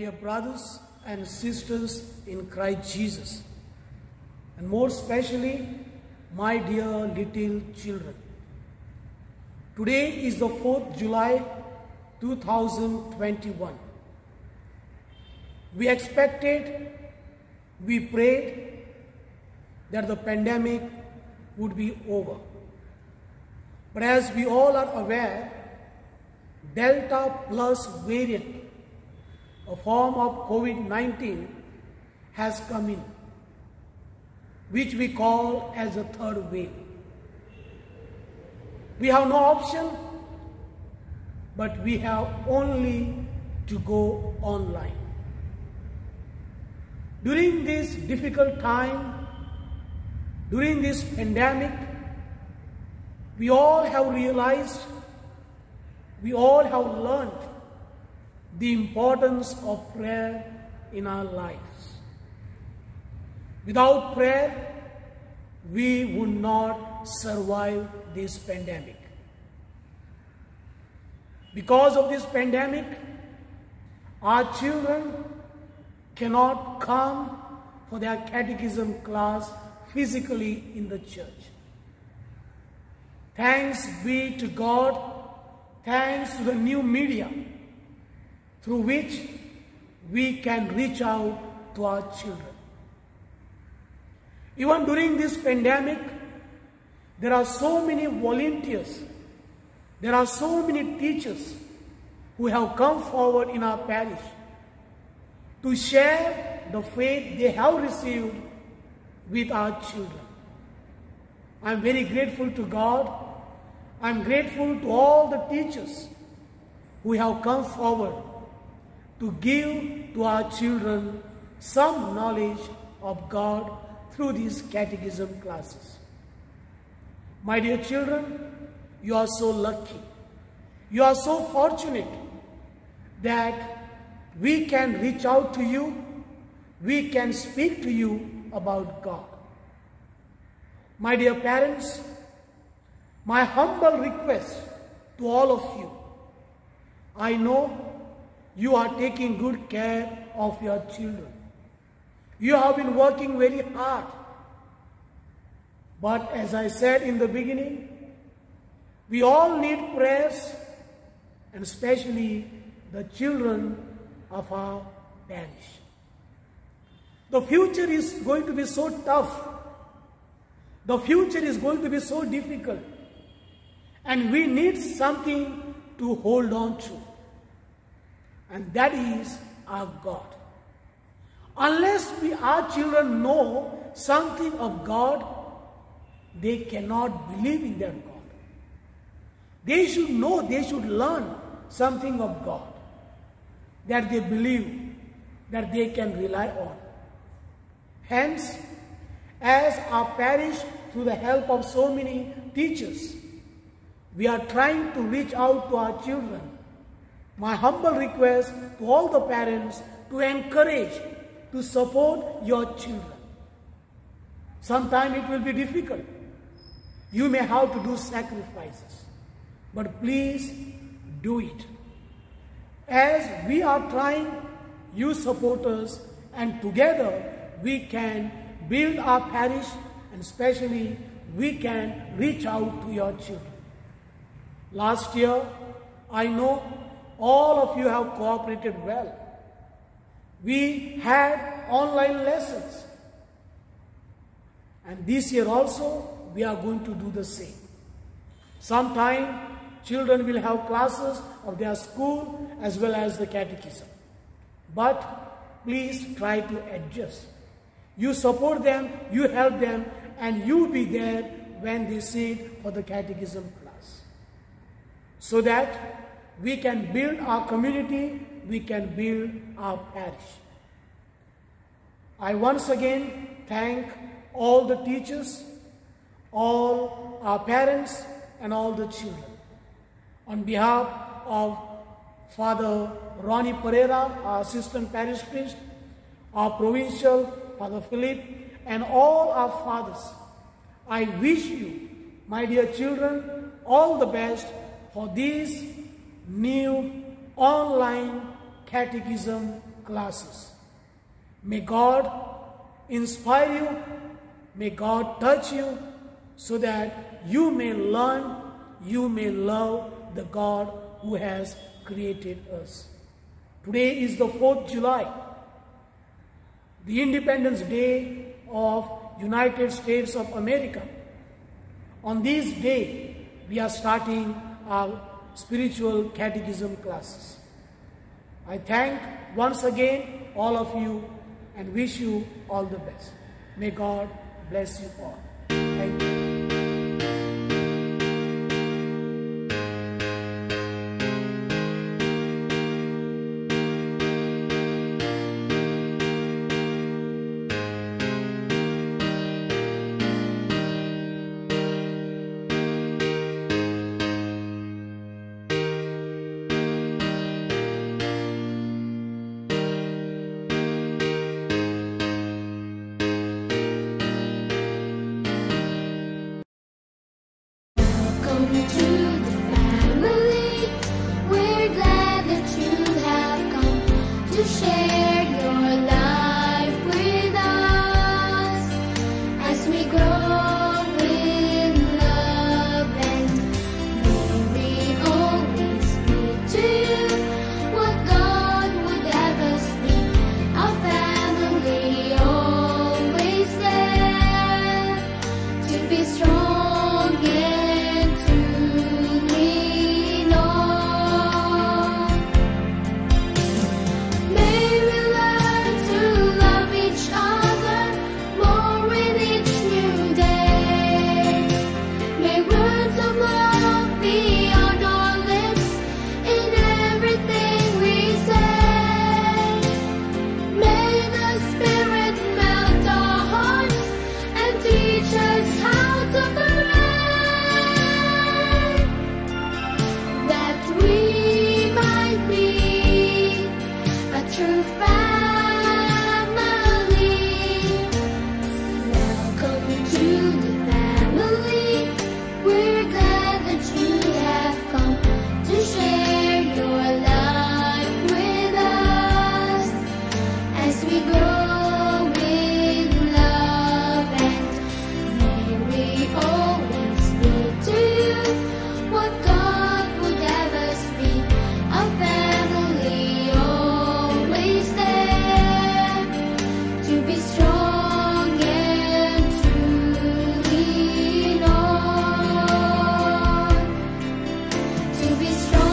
dear brothers and sisters in Christ Jesus, and more especially, my dear little children. Today is the 4th July 2021. We expected, we prayed that the pandemic would be over. But as we all are aware, Delta Plus variant, a form of COVID-19, has come in, which we call as a third wave. We have no option, but we have only to go online. During this difficult time, during this pandemic, we all have realized, we all have learned the importance of prayer in our lives. Without prayer, we would not survive this pandemic. Because of this pandemic, our children cannot come for their catechism class physically in the church. Thanks be to God, thanks to the new media through which we can reach out to our children. Even during this pandemic, there are so many volunteers, there are so many teachers who have come forward in our parish to share the faith they have received with our children. I am very grateful to God. I am grateful to all the teachers who have come forward to give to our children some knowledge of God through these catechism classes. My dear children, you are so lucky. You are so fortunate that we can reach out to you, we can speak to you about God. My dear parents, my humble request to all of you, I know you are taking good care of your children. You have been working very hard. But as I said in the beginning, we all need prayers, and especially the children of our parish. The future is going to be so tough. The future is going to be so difficult. And we need something to hold on to. And that is our God. Unless our children know something of God, they cannot believe in their God. They should know, they should learn something of God that they believe, that they can rely on. Hence, as our parish, through the help of so many teachers, we are trying to reach out to our children. My humble request to all the parents to encourage, to support your children. Sometimes it will be difficult. You may have to do sacrifices, but please do it. As we are trying, you support us, and together we can build our parish, and especially we can reach out to your children. Last year, I know all of you have cooperated well. We had online lessons. And this year also, we are going to do the same. Sometime, children will have classes of their school as well as the catechism. But please try to adjust. You support them, you help them, and you be there when they sit for the catechism class. So that we can build our community, we can build our parish. I once again thank all the teachers, all our parents, and all the children. On behalf of Father Ronnie Pereira, our assistant parish priest, our provincial, Father Philip, and all our fathers, I wish you, my dear children, all the best for these new online catechism classes. May God inspire you, may God touch you, so that you may learn, you may love the God who has created us. Today is the 4th July, the Independence Day of United States of America. On this day, we are starting our spiritual catechism classes. I thank once again all of you and wish you all the best. May God bless you all. Thank you. To be strong.